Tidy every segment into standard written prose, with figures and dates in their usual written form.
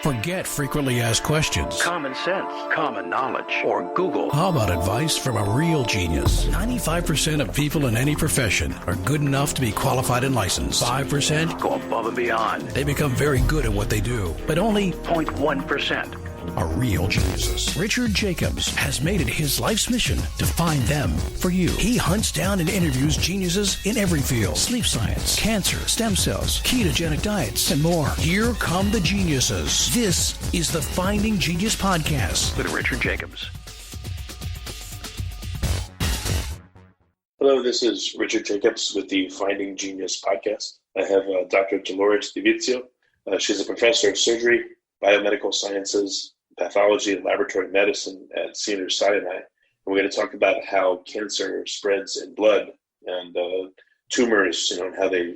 Forget frequently asked questions. Common sense, common knowledge, or Google. How about advice from a real genius? 95% of people in any profession are good enough to be qualified and licensed. 5% go above and beyond. They become very good at what they do, but only 0.1% are real geniuses. Richard Jacobs has made it his life's mission to find them for you. He hunts down and interviews geniuses in every field: sleep science, cancer, stem cells, ketogenic diets, and more. Here come the geniuses. This is the Finding Genius Podcast with Richard Jacobs. Hello, this is Richard Jacobs with the Finding Genius Podcast. I have Dr. Dolores Di Vizio. She's a professor of surgery, biomedical sciences, pathology, and laboratory medicine at Cedars-Sinai. And we're going to talk about how cancer spreads in blood and tumors, and how they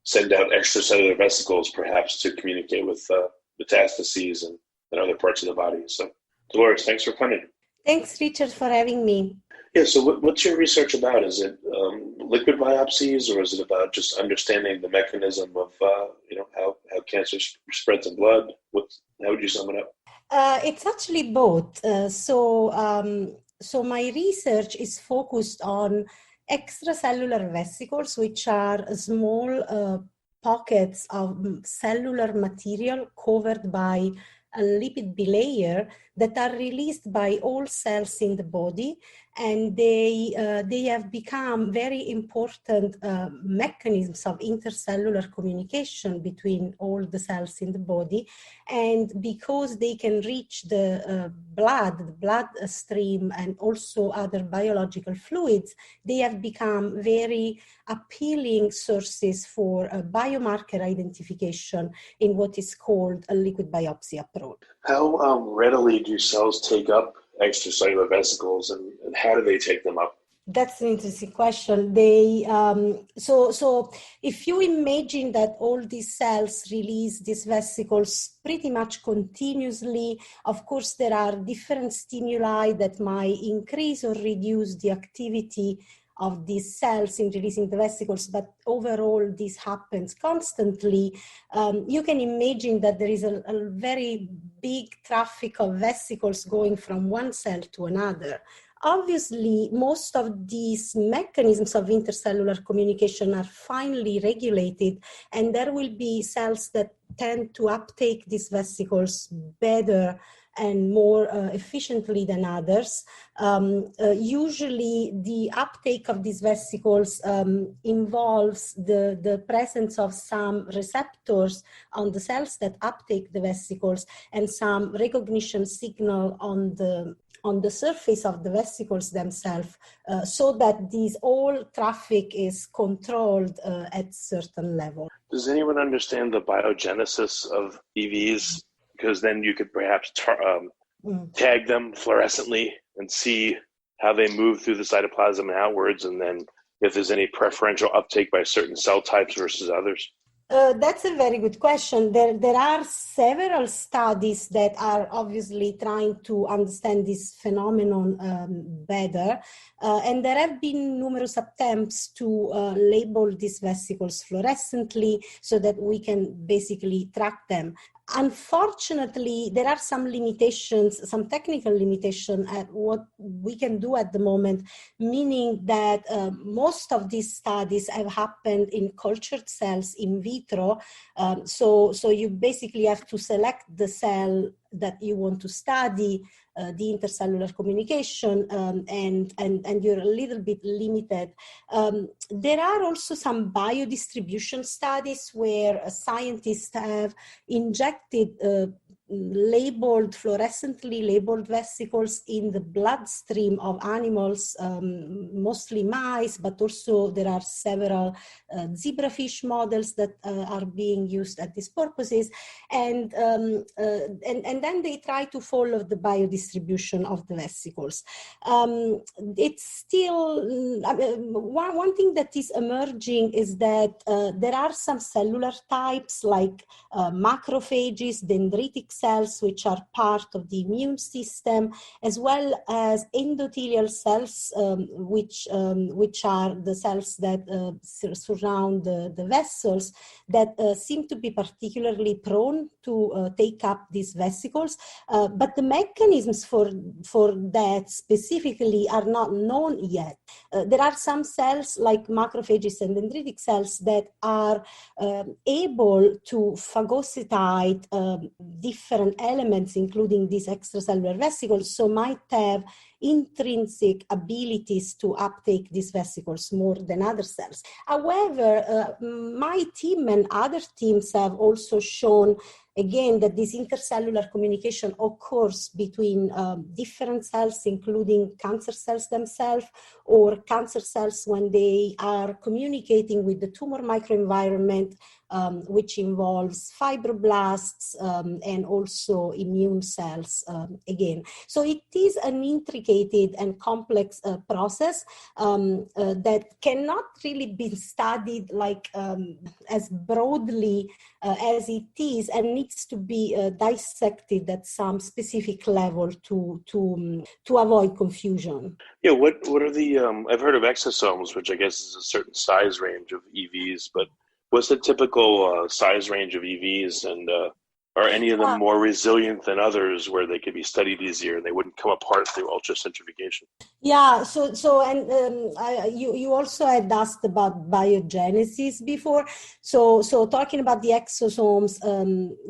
send out extracellular vesicles, perhaps, to communicate with metastases and other parts of the body. So, Dolores, thanks for coming. Thanks, Richard, for having me. Yeah, so what's your research about? Is it liquid biopsies, or is it about just understanding the mechanism of, how cancer spreads in blood? How would you sum it up? It's actually both. So my research is focused on extracellular vesicles, which are small pockets of cellular material covered by a lipid bilayer that are released by all cells in the body, and they have become very important mechanisms of intercellular communication between all the cells in the body. And because they can reach the blood stream, and also other biological fluids, they have become very appealing sources for biomarker identification in what is called a liquid biopsy approach. How readily do cells take up extracellular vesicles, and how do they take them up? That's an interesting question. They so if you imagine that all these cells release these vesicles pretty much continuously, of course there are different stimuli that might increase or reduce the activity of these cells in releasing the vesicles, but overall this happens constantly. You can imagine that there is a very big traffic of vesicles going from one cell to another. Obviously, most of these mechanisms of intercellular communication are finely regulated, and there will be cells that tend to uptake these vesicles better and more efficiently than others. Usually the uptake of these vesicles involves the presence of some receptors on the cells that uptake the vesicles, and some recognition signal on the surface of the vesicles themselves, so that these all traffic is controlled at certain level. Does anyone understand the biogenesis of EVs? Because then you could perhaps tag them fluorescently and see how they move through the cytoplasm and outwards, and then if there's any preferential uptake by certain cell types versus others. That's a very good question. There are several studies that are obviously trying to understand this phenomenon better, and there have been numerous attempts to label these vesicles fluorescently so that we can basically track them. Unfortunately, there are some limitations, some technical limitations at what we can do at the moment, meaning that most of these studies have happened in cultured cells in vitro. So you basically have to select the cell that you want to study, the intercellular communication, and you're a little bit limited. There are also some biodistribution studies where scientists have injected fluorescently labeled vesicles in the bloodstream of animals, mostly mice, but also there are several zebrafish models that are being used at these purposes, and then they try to follow the biodistribution of the vesicles. It's still one thing that is emerging is that there are some cellular types like macrophages, dendritic cells, which are part of the immune system, as well as endothelial cells, which are the cells that surround the vessels, that seem to be particularly prone to take up these vesicles. But the mechanisms for that specifically are not known yet. There are some cells like macrophages and dendritic cells that are able to phagocytate different elements, including these extracellular vesicles, so might have intrinsic abilities to uptake these vesicles more than other cells. However, my team and other teams have also shown again that this intercellular communication occurs between different cells, including cancer cells themselves, or cancer cells when they are communicating with the tumor microenvironment, which involves fibroblasts and also immune cells again. So it is an intricate and complex process that cannot really be studied like as broadly as it is, and needs to be dissected at some specific level to avoid confusion. Yeah, what are the, I've heard of exosomes, which I guess is a certain size range of EVs, but what's the typical size range of EVs, and are any of them more resilient than others where they could be studied easier and they wouldn't come apart through ultracentrifugation? Yeah, you also had asked about biogenesis before. So talking about the exosomes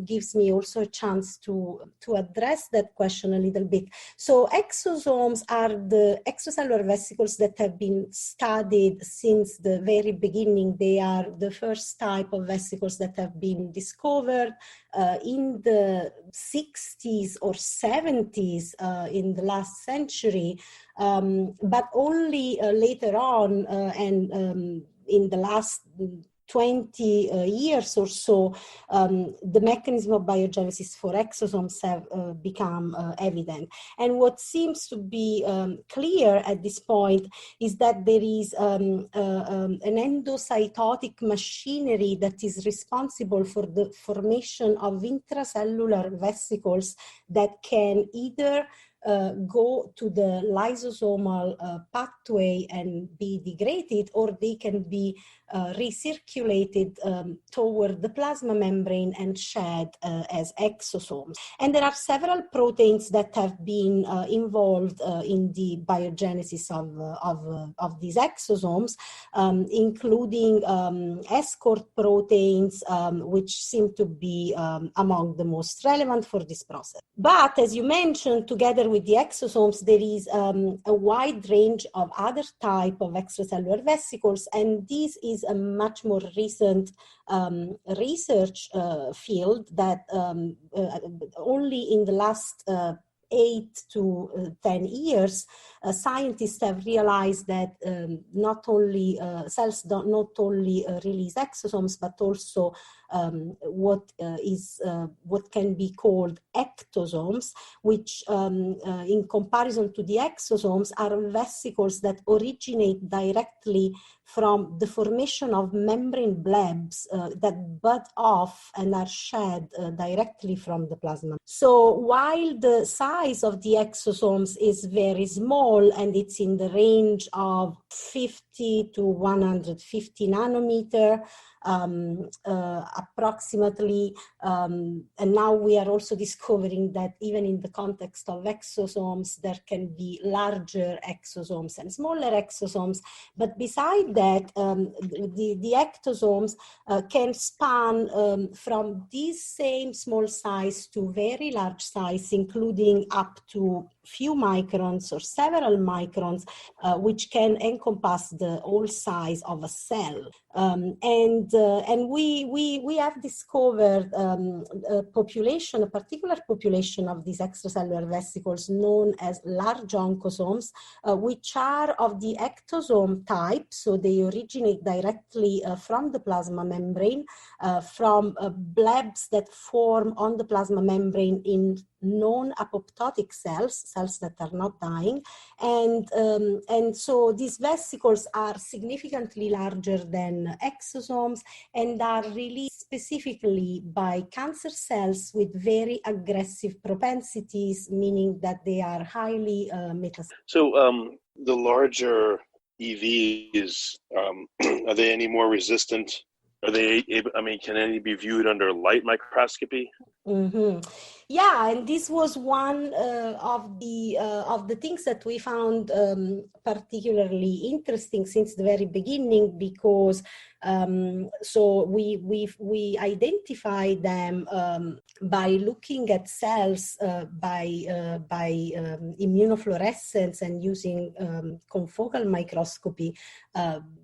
gives me also a chance to address that question a little bit. So exosomes are the extracellular vesicles that have been studied since the very beginning. They are the first type of vesicles that have been discovered in the 60s or 70s in the last century, but only later on and in the last 20 years or so, the mechanism of biogenesis for exosomes have become evident. And what seems to be clear at this point is that there is an endocytotic machinery that is responsible for the formation of intracellular vesicles that can either go to the lysosomal pathway and be degraded, or they can be recirculated toward the plasma membrane and shed as exosomes. And there are several proteins that have been involved in the biogenesis of these exosomes, including escort proteins, which seem to be among the most relevant for this process. But as you mentioned, together with the exosomes, there is a wide range of other type of extracellular vesicles, and this is a much more recent research field that only in the last 8 to 10 years, scientists have realized that not only cells not only release exosomes, but also what can be called ectosomes, which in comparison to the exosomes are vesicles that originate directly from the formation of membrane blebs that bud off and are shed directly from the plasma. So while the size of the exosomes is very small and it's in the range of 50 to 150 nanometer, approximately, and now we are also discovering that even in the context of exosomes, there can be larger exosomes and smaller exosomes. But beside that, the ectosomes can span from this same small size to very large size, including up to few microns or several microns, which can encompass the whole size of a cell. And we have discovered a particular population of these extracellular vesicles known as large oncosomes, which are of the ectosome type, so they originate directly from the plasma membrane, from blebs that form on the plasma membrane in non-apoptotic cells that are not dying, and so these vesicles are significantly larger than exosomes and are released specifically by cancer cells with very aggressive propensities, meaning that they are highly metastatic. So the larger EVs, are they any more resistant? Are they able, can any be viewed under light microscopy? Mm-hmm. Yeah, and this was one of the things that we found particularly interesting since the very beginning, because so we identify them by looking at cells by immunofluorescence and using confocal microscopy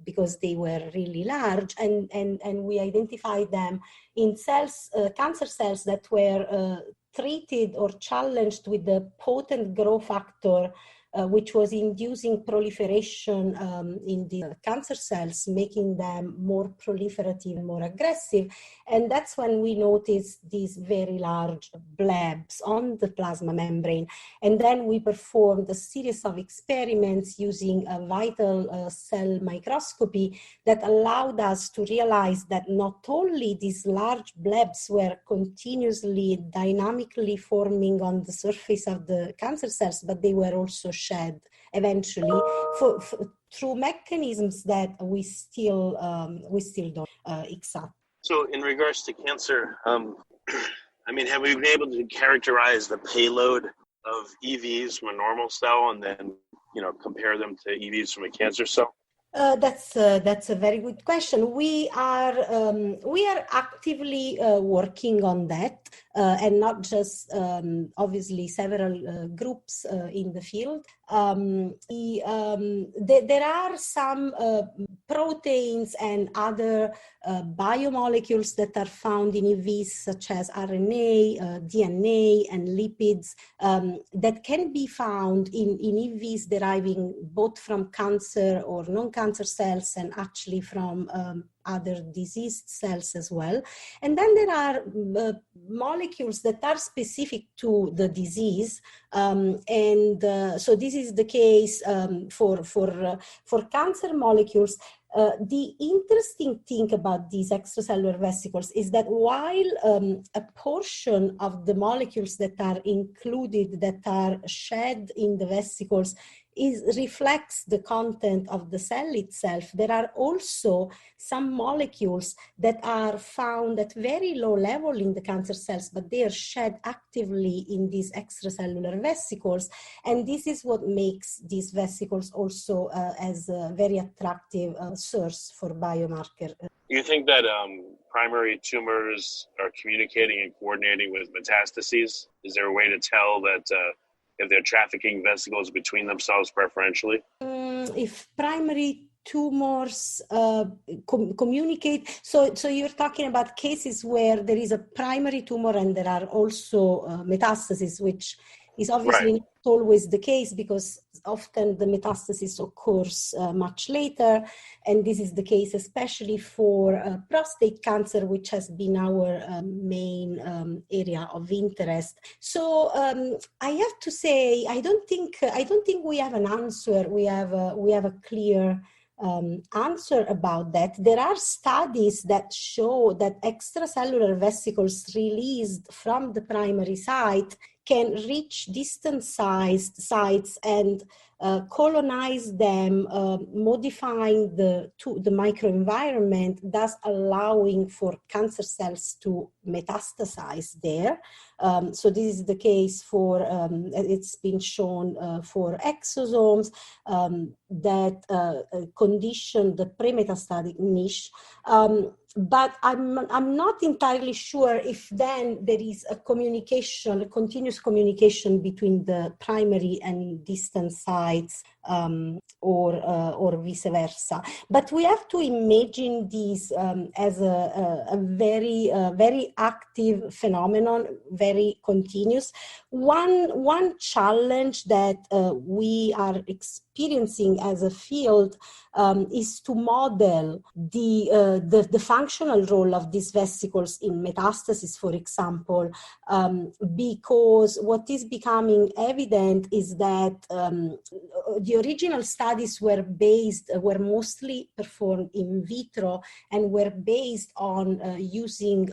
because they were really large, and we identified them in cells, cancer cells that were treated or challenged with the potent growth factor, which was inducing proliferation in the cancer cells, making them more proliferative and more aggressive. And that's when we noticed these very large blebs on the plasma membrane. And then we performed a series of experiments using a vital cell microscopy that allowed us to realize that not only these large blebs were continuously dynamically forming on the surface of the cancer cells, but they were also shed eventually through mechanisms that we still don't exact. So in regards to cancer, have we been able to characterize the payload of EVs from a normal cell and then, compare them to EVs from a cancer cell? That's a very good question. We are actively working on that, and not just obviously several groups in the field. There are some proteins and other biomolecules that are found in EVs, such as RNA, DNA, and lipids that can be found in EVs deriving both from cancer or non-cancer cells and actually from other diseased cells as well. And then there are molecules that are specific to the disease. So this is the case for cancer molecules. The interesting thing about these extracellular vesicles is that while a portion of the molecules that are included, that are shed in the vesicles, reflects the content of the cell itself, there are also some molecules that are found at very low level in the cancer cells, but they are shed actively in these extracellular vesicles. And this is what makes these vesicles also as a very attractive source for biomarker. You think that primary tumors are communicating and coordinating with metastases? Is there a way to tell that if they're trafficking vesicles between themselves preferentially? If primary tumors communicate, so you're talking about cases where there is a primary tumor and there are also metastases, which is obviously not always the case, because often the metastasis occurs much later, and this is the case especially for prostate cancer, which has been our main area of interest. So I have to say, I don't think we have an answer. We have a clear answer about that. There are studies that show that extracellular vesicles released from the primary site can reach distant sites and colonize them, modifying the microenvironment, thus allowing for cancer cells to metastasize there. So this is the case for, it's been shown for exosomes that condition the pre-metastatic niche. But I'm not entirely sure if then there is a communication, a continuous communication between the primary and distant sites, or vice versa. But we have to imagine these as a very active phenomenon, very continuous. One challenge that we are experiencing experiencing as a field is to model the functional role of these vesicles in metastasis, for example, because what is becoming evident is that the original studies were mostly performed in vitro and were based on using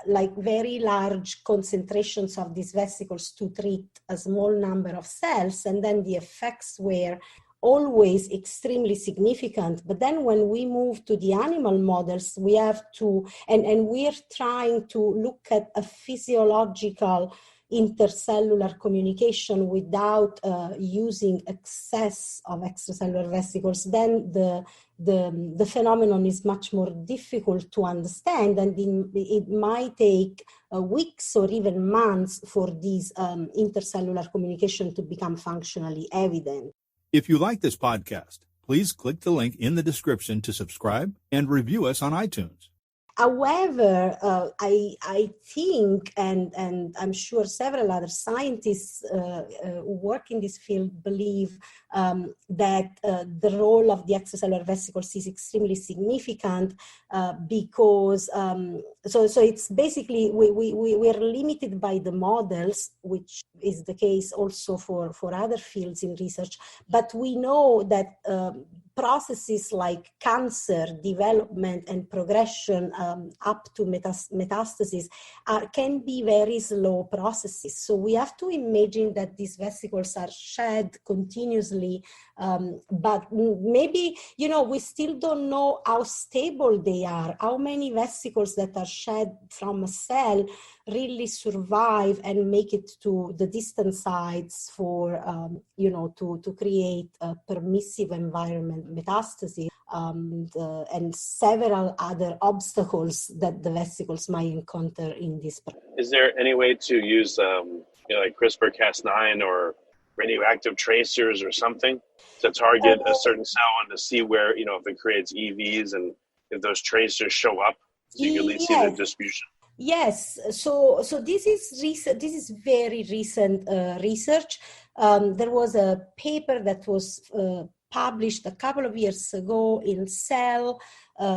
like very large concentrations of these vesicles to treat a small number of cells, and then the effects were always extremely significant. But then when we move to the animal models, we have to, and we're trying to look at a physiological intercellular communication without using excess of extracellular vesicles, then the phenomenon is much more difficult to understand, and it might take weeks or even months for these intercellular communication to become functionally evident. If you like this podcast, please click the link in the description to subscribe and review us on iTunes. However, I think, and I'm sure several other scientists who work in this field believe that the role of the extracellular vesicles is extremely significant because, so it's basically, we are limited by the models, which is the case also for other fields in research, but we know that processes like cancer development and progression up to metastasis can be very slow processes. So we have to imagine that these vesicles are shed continuously, but maybe, we still don't know how stable they are, how many vesicles that are shed from a cell really survive and make it to the distant sites for, to create a permissive environment, metastasis, and several other obstacles that the vesicles might encounter in this process. Is there any way to use, like CRISPR-Cas9 or radioactive tracers or something to target a certain cell and to see where, if it creates EVs and if those tracers show up, so you can at least see the distribution? Yes, so this is recent. This is very recent research. There was a paper that was published a couple of years ago in Cell,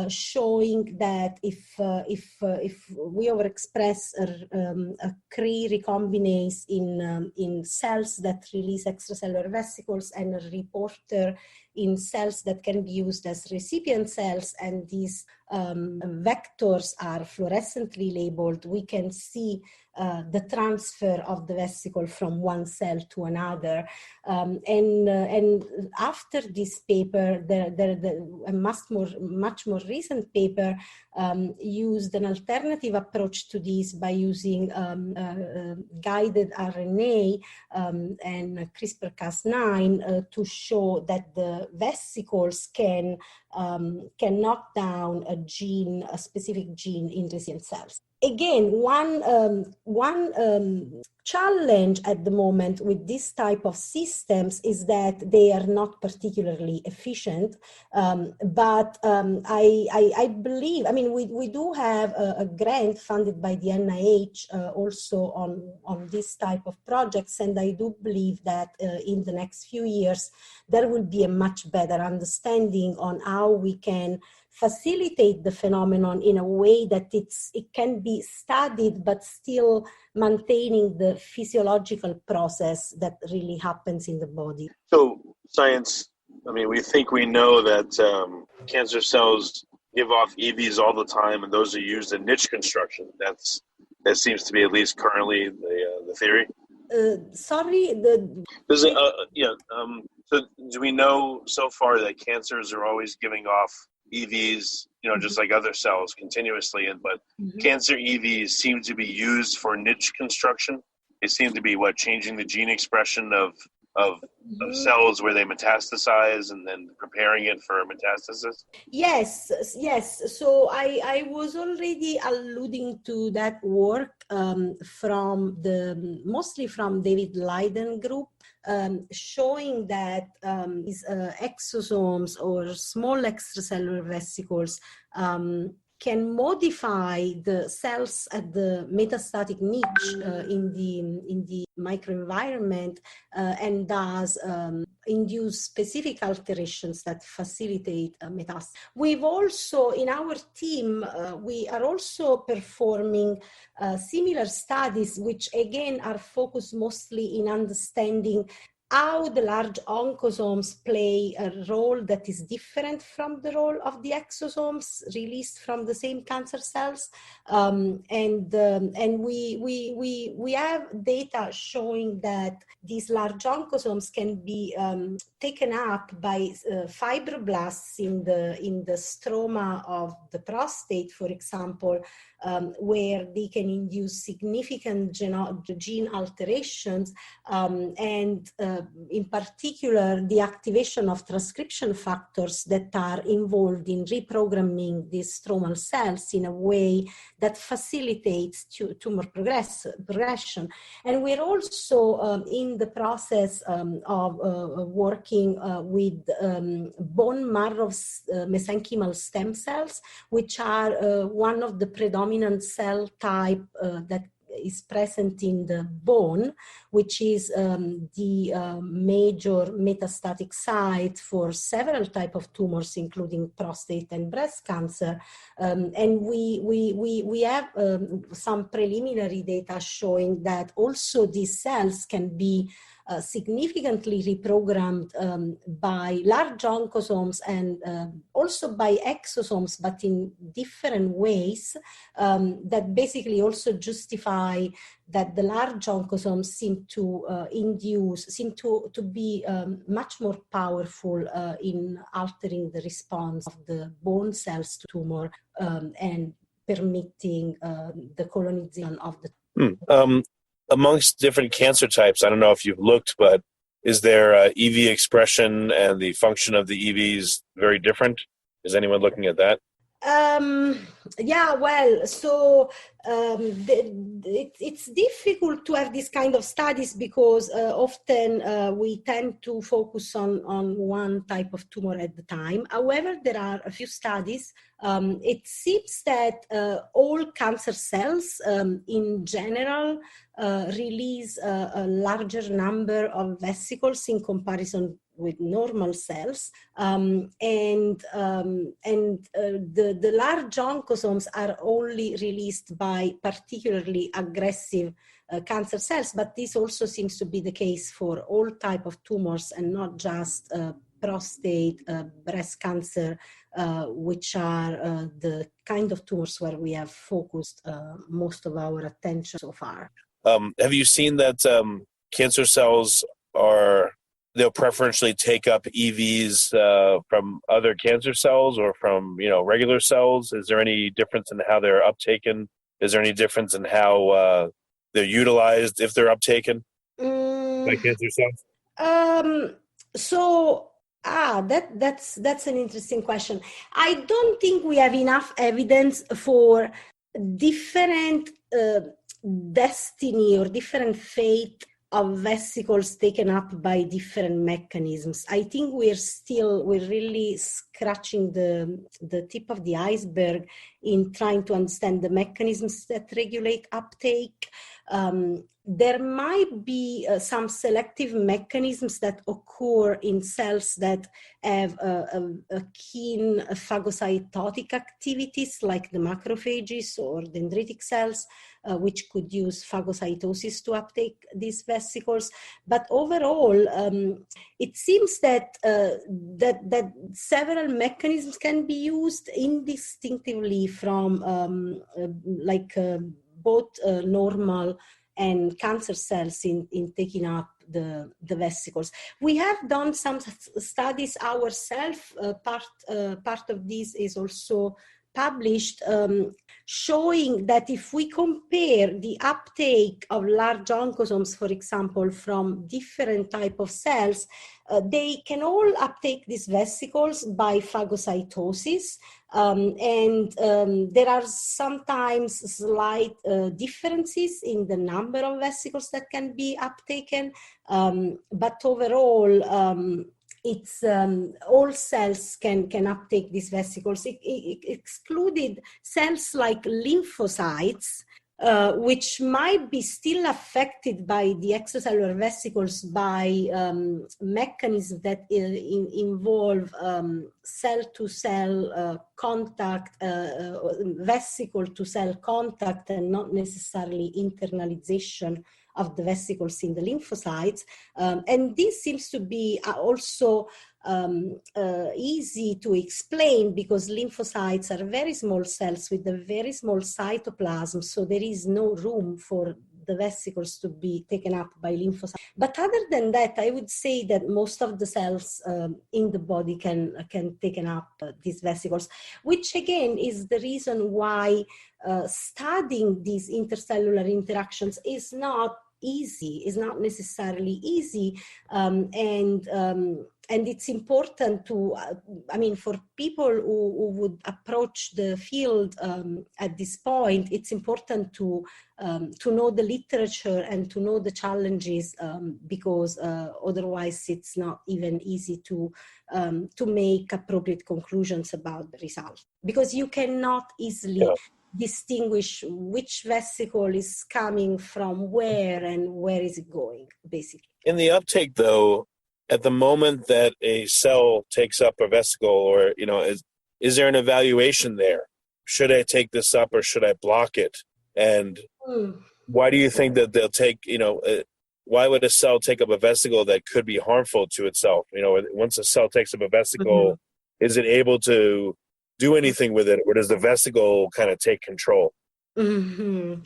showing that if we overexpress a Cre recombinase in cells that release extracellular vesicles and a reporter in cells that can be used as recipient cells, and these vectors are fluorescently labeled, we can see the transfer of the vesicle from one cell to another. And after this paper, a much more recent paper used an alternative approach to this by using guided RNA and CRISPR-Cas9 to show that the vesicles can knock down a specific gene in recipient cells. Again, one challenge at the moment with this type of systems is that they are not particularly efficient. But I believe, we do have a grant funded by the NIH also on this type of projects, and I do believe that in the next few years there will be a much better understanding on how we can facilitate the phenomenon in a way that it can be studied, but still maintaining the physiological process that really happens in the body. So science, we think we know that cancer cells give off EVs all the time, and those are used in niche construction. That seems to be at least currently the theory. So do we know so far that cancers are always giving off EVs, just like other cells continuously, but cancer EVs seem to be used for niche construction? They seem to be changing the gene expression of cells where they metastasize and then preparing it for metastasis? Yes. So I was already alluding to that work mostly from David Leiden group, showing that these exosomes or small extracellular vesicles can modify the cells at the metastatic niche in the microenvironment and thus induce specific alterations that facilitate metastasis. We've also, in our team, we are also performing similar studies, which again are focused mostly in understanding how the large oncosomes play a role that is different from the role of the exosomes released from the same cancer cells, and we have data showing that these large oncosomes can be taken up by fibroblasts in the stroma of the prostate, for example, where they can induce significant gene alterations and in particular, the activation of transcription factors that are involved in reprogramming these stromal cells in a way that facilitates tumor progression. And we're also in the process of working with bone marrow mesenchymal stem cells, which are one of the predominant cell type that is present in the bone, which is the major metastatic site for several types of tumors, including prostate and breast cancer. And we have some preliminary data showing that also these cells can be significantly reprogrammed by large oncosomes and also by exosomes, but in different ways that basically also justify that the large oncosomes seem to be much more powerful in altering the response of the bone cells to tumor and permitting the colonization of the amongst different cancer types, I don't know if you've looked, but is there EV expression and the function of the EVs very different? Is anyone looking at that? Yeah, well, so it's difficult to have this kind of studies because often we tend to focus on one type of tumor at the time. However, there are a few studies. It seems that all cancer cells in general release a larger number of vesicles in comparison with normal cells, and the large oncosomes are only released by particularly aggressive cancer cells, but this also seems to be the case for all type of tumors and not just prostate, breast cancer, which are the kind of tumors where we have focused most of our attention so far. Have you seen that cancer cells they'll preferentially take up EVs from other cancer cells or from regular cells? Is there any difference in how they're uptaken? Is there any difference in how they're utilized if they're uptaken by cancer cells? That's an interesting question. I don't think we have enough evidence for different destiny or different fate of vesicles taken up by different mechanisms. I think we're really scratching the tip of the iceberg in trying to understand the mechanisms that regulate uptake. There might be some selective mechanisms that occur in cells that have a keen phagocytotic activities, like the macrophages or dendritic cells, which could use phagocytosis to uptake these vesicles. But overall, it seems that that several mechanisms can be used indistinctively from both normal and cancer cells in taking up the vesicles. We have done some studies ourselves. Part of this is also published, showing that if we compare the uptake of large oncosomes, for example, from different type of cells, they can all uptake these vesicles by phagocytosis, and there are sometimes slight differences in the number of vesicles that can be uptaken, but overall, it's all cells can uptake these vesicles. It excluded cells like lymphocytes, which might be still affected by the extracellular vesicles by mechanisms that involve cell-to-cell contact, vesicle-to-cell contact, and not necessarily internalization of the vesicles in the lymphocytes. And this seems to be also easy to explain because lymphocytes are very small cells with a very small cytoplasm, so there is no room for the vesicles to be taken up by lymphocytes. But other than that, I would say that most of the cells in the body can take up these vesicles, which again is the reason why studying these intercellular interactions is not easy, is not necessarily easy, and it's important to, for people who would approach the field at this point, it's important to know the literature and to know the challenges, because otherwise it's not even easy to make appropriate conclusions about the results, because you cannot easily distinguish which vesicle is coming from where and where is it going, basically. In the uptake, though, at the moment that a cell takes up a vesicle, or is there an evaluation there? Should I take this up or should I block it? And why do you think that they'll take? Why would a cell take up a vesicle that could be harmful to itself? Once a cell takes up a vesicle, is it able to do anything with it, or does the vesicle kind of take control? Okay,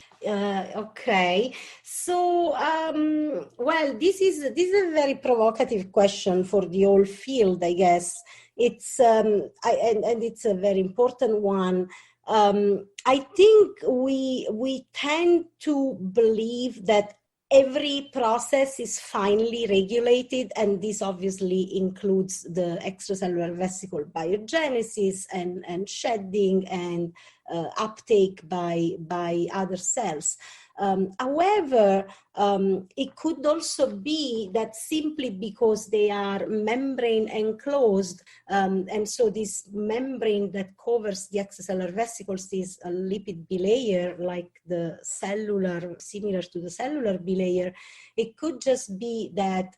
so this is a very provocative question for the whole field, I guess. It's and it's a very important one. I think we tend to believe that every process is finely regulated, and this obviously includes the extracellular vesicle biogenesis and shedding and uptake by other cells. However, it could also be that simply because they are membrane enclosed, and so this membrane that covers the extracellular vesicles is a lipid bilayer, like the cellular, similar to the cellular bilayer. It could just be that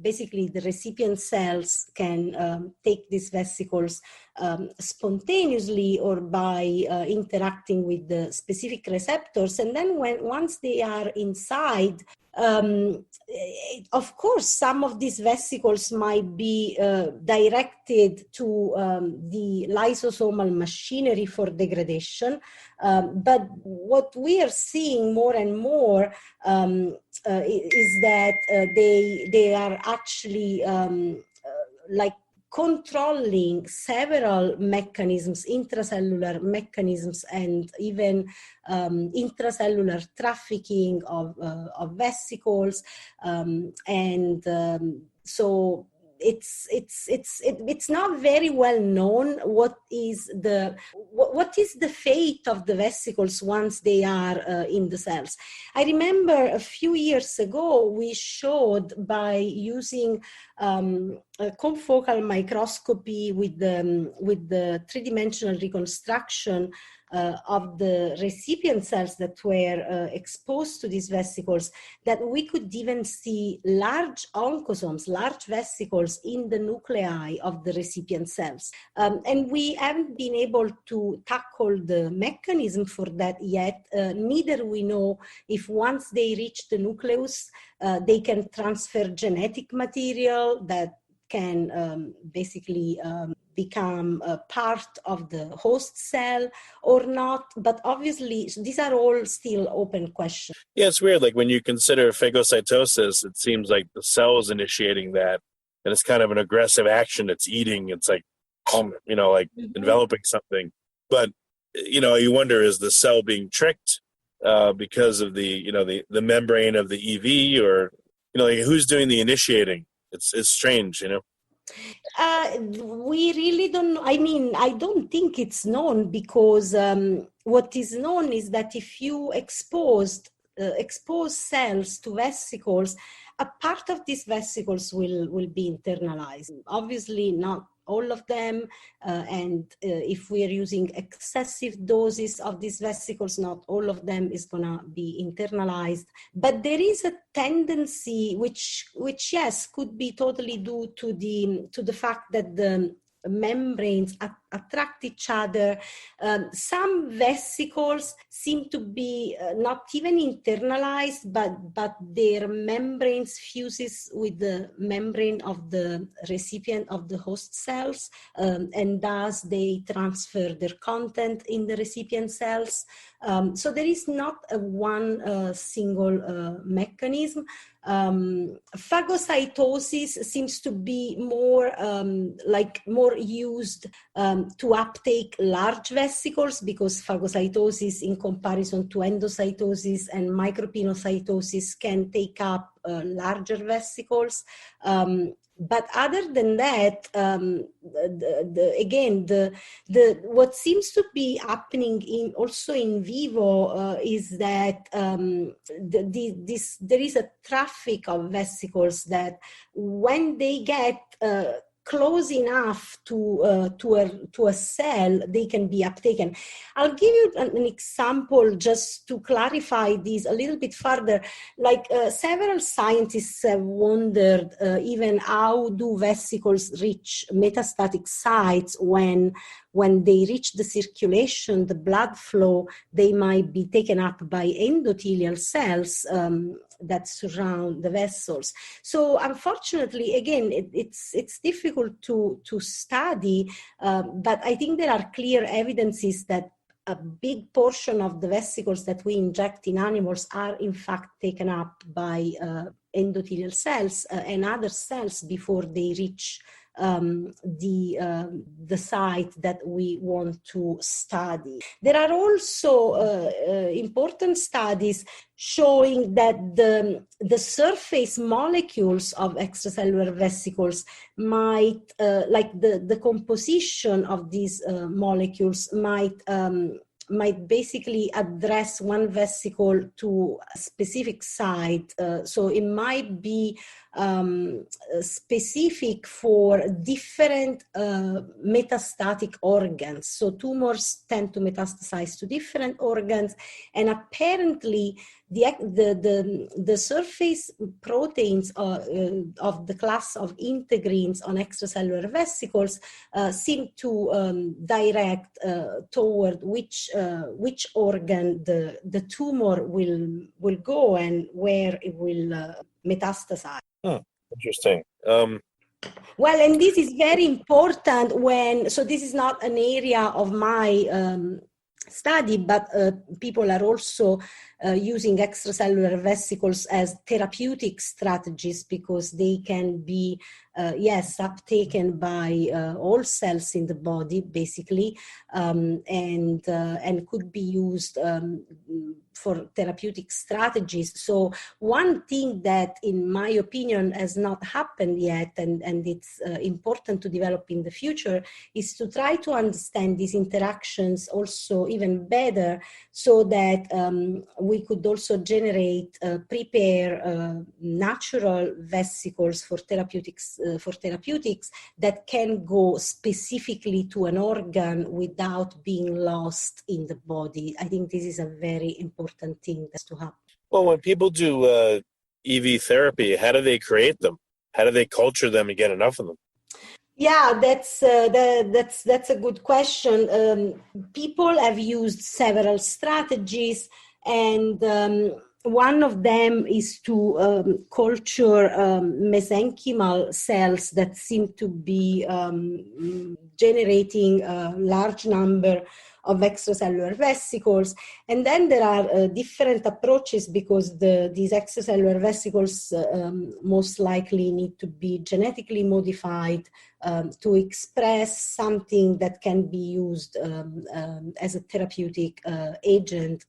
basically the recipient cells can take these vesicles spontaneously or by interacting with the specific receptors, and then once they are inside, of course, some of these vesicles might be directed to the lysosomal machinery for degradation, but what we are seeing more and more is that they are actually like controlling several mechanisms, intracellular mechanisms, and even intracellular trafficking of vesicles, so it's not very well known what is the fate of the vesicles once they are in the cells. I remember a few years ago we showed by using a confocal microscopy with the three-dimensional reconstruction of the recipient cells that were exposed to these vesicles, that we could even see large oncosomes, large vesicles in the nuclei of the recipient cells. And we haven't been able to tackle the mechanism for that yet. Neither we know if once they reach the nucleus, they can transfer genetic material that can basically become a part of the host cell or not. But obviously, these are all still open questions. Yeah, it's weird. Like when you consider phagocytosis, it seems like the cell is initiating that, and it's kind of an aggressive action. It's eating. It's like, enveloping something. But, you wonder, is the cell being tricked because of the membrane of the EV, or, who's doing the initiating? It's strange, We really don't know. I mean, I don't think it's known, because what is known is that if you exposed expose cells to vesicles, a part of these vesicles will be internalized. Obviously, not all of them, and if we are using excessive doses of these vesicles, not all of them is gonna be internalized. But there is a tendency, which yes, could be totally due to the fact that the membranes attract each other. Some vesicles seem to be not even internalized, but their membranes fuses with the membrane of the recipient of the host cells, and thus they transfer their content in the recipient cells. So there is not a one single mechanism. Phagocytosis seems to be more used to uptake large vesicles, because phagocytosis, in comparison to endocytosis and micropinocytosis, can take up larger vesicles. But other than that, what seems to be happening also in vivo is that there is a traffic of vesicles that, when they get close enough to a cell, they can be uptaken. I'll give you an example just to clarify this a little bit further. Like several scientists have wondered even how do vesicles reach metastatic sites when they reach the circulation, the blood flow, they might be taken up by endothelial cells that surround the vessels. So unfortunately, again, it's difficult to study, but I think there are clear evidences that a big portion of the vesicles that we inject in animals are in fact taken up by endothelial cells and other cells before they reach the site that we want to study. There are also important studies showing that the surface molecules of extracellular vesicles might, the composition of these molecules might basically address one vesicle to a specific site. So it might be specific for different metastatic organs. So tumors tend to metastasize to different organs, and apparently the surface proteins of the class of integrins on extracellular vesicles seem to direct toward which organ the tumor will go and where it will metastasize. Interesting. Well, and this is very important so this is not an area of my study, but people are also using extracellular vesicles as therapeutic strategies, because they can be, uptaken by all cells in the body, basically, and could be used for therapeutic strategies. So one thing that, in my opinion, has not happened yet, and it's important to develop in the future, is to try to understand these interactions also even better, so that we could also prepare natural vesicles for therapeutics that can go specifically to an organ without being lost in the body. I think this is a very important thing that's to happen. Well, when people do EV therapy, how do they create them? How do they culture them and get enough of them? Yeah, that's a good question. People have used several strategies, and one of them is to culture mesenchymal cells that seem to be generating a large number of extracellular vesicles. And then there are different approaches, because these extracellular vesicles most likely need to be genetically modified to express something that can be used as a therapeutic agent.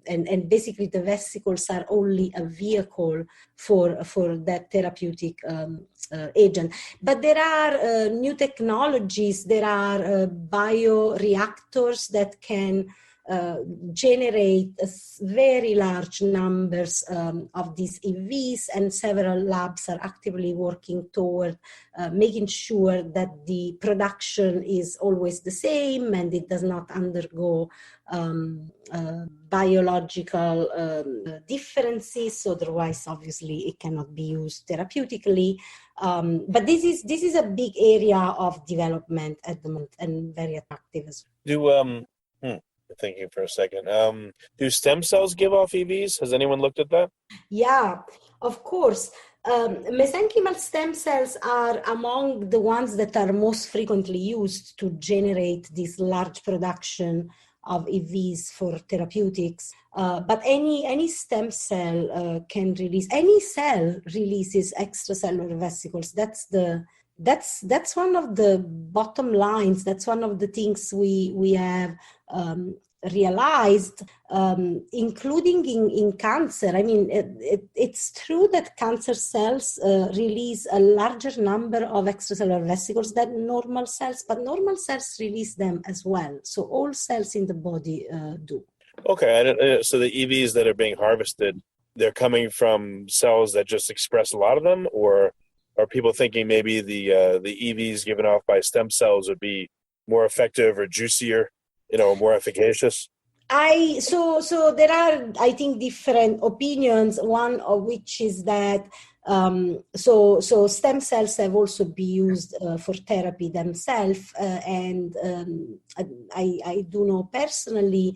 And basically the vesicles are only a vehicle for that therapeutic agent. But there are new technologies, there are bioreactors that can generate very large numbers of these EVs, and several labs are actively working toward making sure that the production is always the same and it does not undergo biological differences. Otherwise, obviously, it cannot be used therapeutically. But this is a big area of development at the moment and very attractive as well. Thinking for a second. Do stem cells give off EVs? Has anyone looked at that? Yeah, of course. Mesenchymal stem cells are among the ones that are most frequently used to generate this large production of EVs for therapeutics. But any stem cell can release, any cell releases extracellular vesicles. That's one of the bottom lines. That's one of the things we have realized, including in cancer. I mean, it's true that cancer cells release a larger number of extracellular vesicles than normal cells, but normal cells release them as well. So all cells in the body do. Okay, so the EVs that are being harvested, they're coming from cells that just express a lot of them, or are people thinking maybe the EVs given off by stem cells would be more effective or juicier, more efficacious? So there are, I think, different opinions. One of which is that so stem cells have also been used for therapy themselves, and I do know personally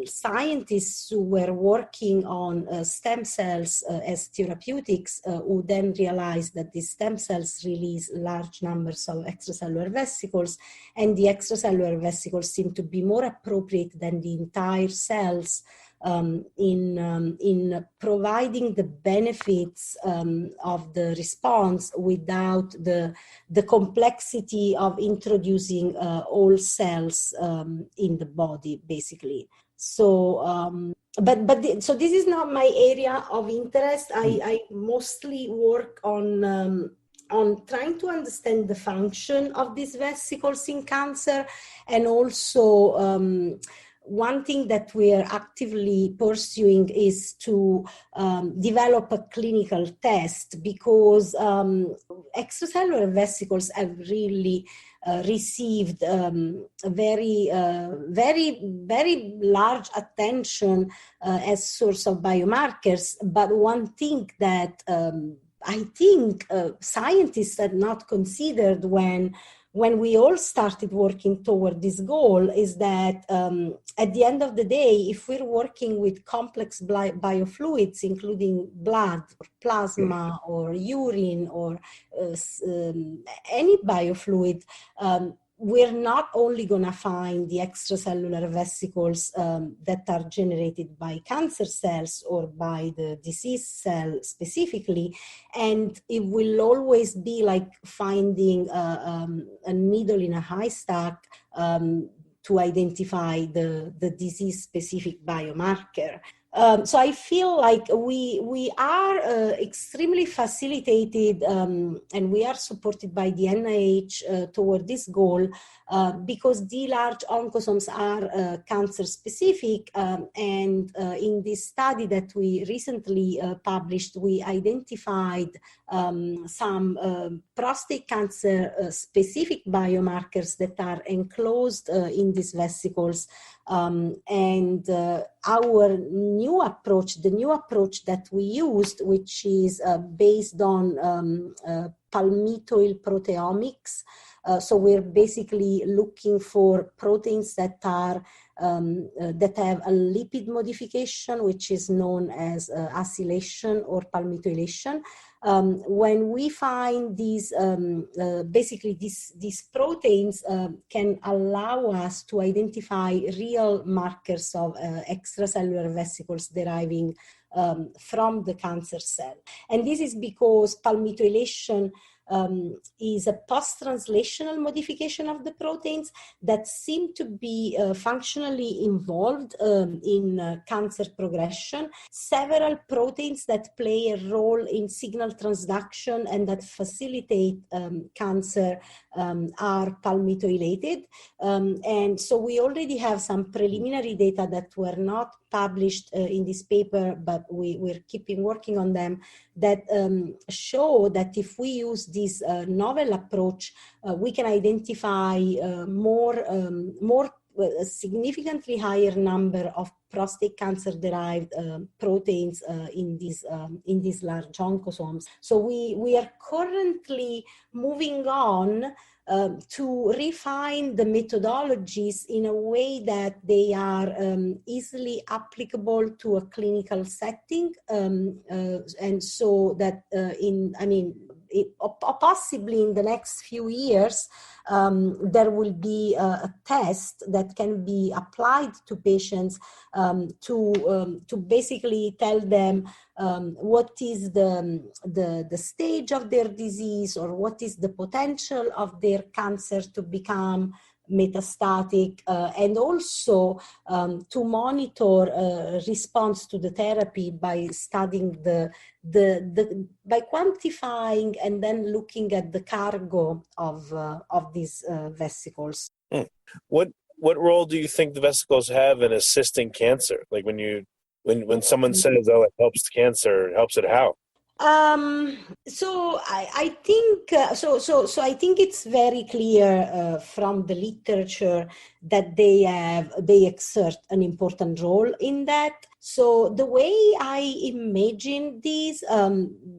scientists who were working on stem cells as therapeutics who then realized that these stem cells release large numbers of extracellular vesicles, and the extracellular vesicles seem to be more appropriate than the entire cells in providing the benefits of the response without the complexity of introducing all cells in the body, basically. So, so this is not my area of interest. I mostly work on trying to understand the function of these vesicles in cancer, and also one thing that we are actively pursuing is to develop a clinical test, because extracellular vesicles have really received very large attention as source of biomarkers. But one thing that I think scientists had not considered when we all started working toward this goal is that at the end of the day, if we're working with complex biofluids, including blood or plasma or urine or any biofluid, we're not only going to find the extracellular vesicles that are generated by cancer cells or by the disease cell specifically, and it will always be like finding a needle in a haystack to identify the disease-specific biomarker. So I feel like we are extremely facilitated and we are supported by the NIH toward this goal because the large oncosomes are cancer specific, and in this study that we recently published, we identified some prostate cancer specific biomarkers that are enclosed in these vesicles. And our new approach, the new approach that we used, which is based on palmitoyl proteomics. So we're basically looking for proteins that are that have a lipid modification, which is known as acylation or palmitoylation. When we find these, basically these proteins can allow us to identify real markers of extracellular vesicles deriving from the cancer cell. And this is because palmitoylation is a post-translational modification of the proteins that seem to be functionally involved in cancer progression. Several proteins that play a role in signal transduction and that facilitate cancer are palmitoylated. And so we already have some preliminary data that were not published in this paper, but we're keeping working on them, that show that if we use this novel approach, we can identify a significantly higher number of prostate cancer-derived proteins in these large oncosomes. So we are currently moving on to refine the methodologies in a way that they are easily applicable to a clinical setting, and so that possibly in the next few years, there will be a test that can be applied to patients to basically tell them what is the stage of their disease, or what is the potential of their cancer to become metastatic, and also to monitor response to the therapy by studying by quantifying and then looking at the cargo of these vesicles. What role do you think the vesicles have in assisting cancer? Like when someone says, "Oh, it helps cancer," it helps it how? So I think I think it's very clear from the literature that they exert an important role in that. So the way I imagine these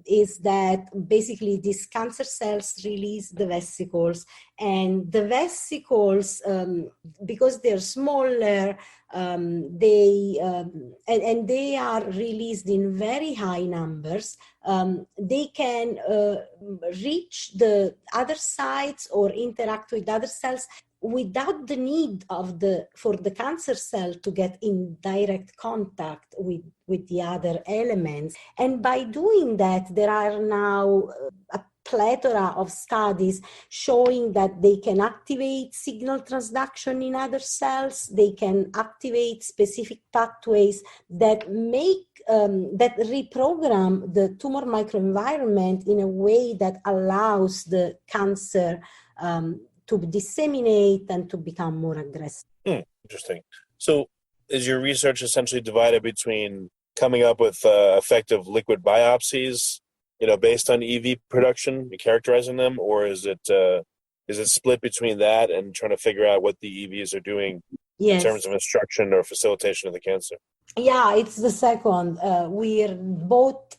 is that basically these cancer cells release the vesicles, and the vesicles, because they're smaller, they are released in very high numbers. They can reach the other sites or interact with other cells without the need for the cancer cell to get in direct contact with the other elements. And by doing that, there are now a plethora of studies showing that they can activate signal transduction in other cells. They can activate specific pathways that that reprogram the tumor microenvironment in a way that allows the cancer to disseminate and to become more aggressive. Interesting. So is your research essentially divided between coming up with effective liquid biopsies, based on EV production, characterizing them, or is it split between that and trying to figure out what the EVs are doing in terms of instruction or facilitation of the cancer? Yeah, it's the second. We're both,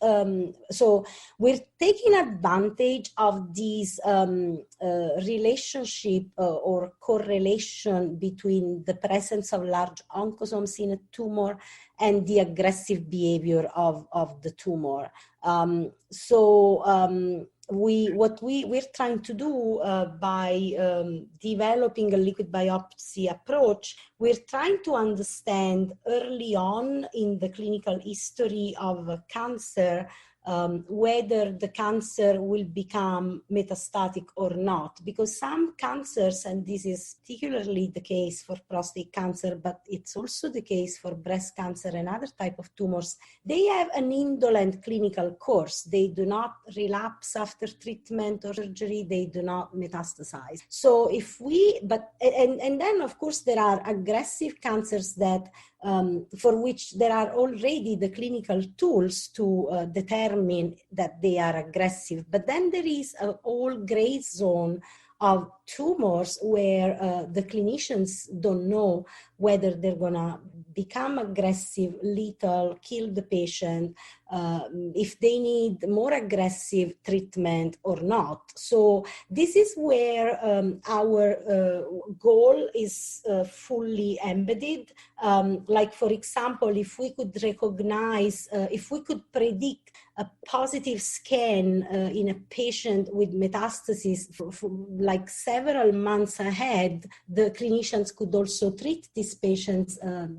so we're taking advantage of these relationship or correlation between the presence of large oncosomes in a tumor and the aggressive behavior of the tumor. We're trying to do by developing a liquid biopsy approach, we're trying to understand early on in the clinical history of cancer whether the cancer will become metastatic or not. Because some cancers, and this is particularly the case for prostate cancer, but it's also the case for breast cancer and other type of tumors, they have an indolent clinical course. They do not relapse after treatment or surgery. They do not metastasize. So and then of course there are aggressive cancers that for which there are already the clinical tools to determine that they are aggressive. But then there is a whole gray zone of tumors where the clinicians don't know whether they're gonna become aggressive, lethal, kill the patient, if they need more aggressive treatment or not. So this is where our goal is fully embedded. Like for example, if we could recognize, if we could predict a positive scan in a patient with metastases for like several months ahead, the clinicians could also treat these patients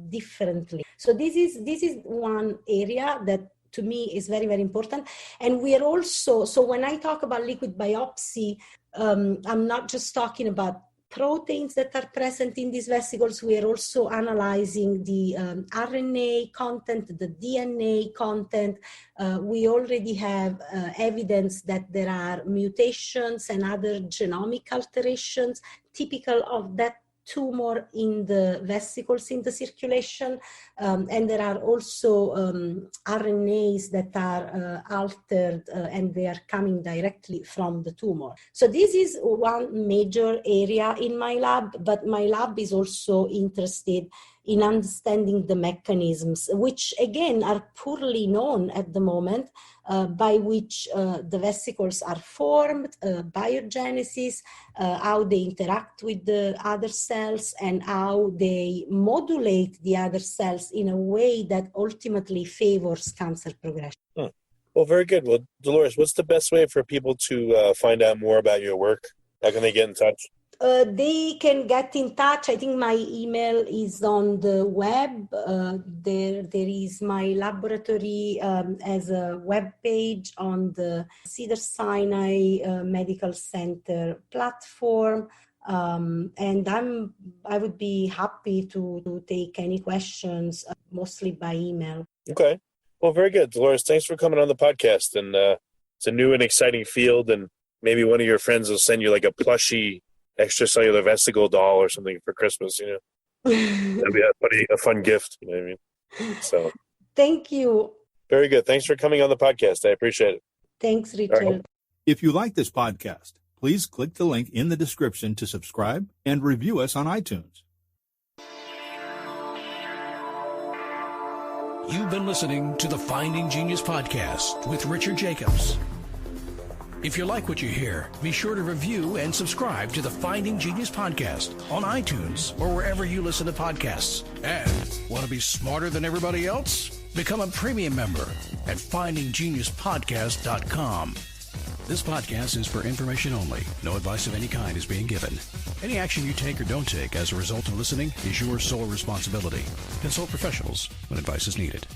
differently. So this is one area that to me is very, very important. And we are also, so when I talk about liquid biopsy, I'm not just talking about proteins that are present in these vesicles. We are also analyzing the RNA content, the DNA content. We already have evidence that there are mutations and other genomic alterations typical of that tumor in the vesicles in the circulation, and there are also RNAs that are altered and they are coming directly from the tumor. So this is one major area in my lab, but my lab is also interested in understanding the mechanisms, which again are poorly known at the moment, by which the vesicles are formed, biogenesis, how they interact with the other cells, and how they modulate the other cells in a way that ultimately favors cancer progression. Well, very good. Well, Dolores, what's the best way for people to find out more about your work? How can they get in touch? They can get in touch. I think my email is on the web. There is my laboratory as a web page on the Cedars-Sinai Medical Center platform. And I would be happy to take any questions, mostly by email. Okay. Well, very good. Dolores, thanks for coming on the podcast. And it's a new and exciting field, and maybe one of your friends will send you like a plushy extracellular vesicle doll or something for Christmas, That'd be a fun gift, you know what I mean? So thank you. Very good. Thanks for coming on the podcast. I appreciate it. Thanks, Richard. Right. If you like this podcast, please click the link in the description to subscribe and review us on iTunes. You've been listening to the Finding Genius podcast with Richard Jacobs. If you like what you hear, be sure to review and subscribe to the Finding Genius podcast on iTunes or wherever you listen to podcasts. And want to be smarter than everybody else? Become a premium member at findinggeniuspodcast.com. This podcast is for information only. No advice of any kind is being given. Any action you take or don't take as a result of listening is your sole responsibility. Consult professionals when advice is needed.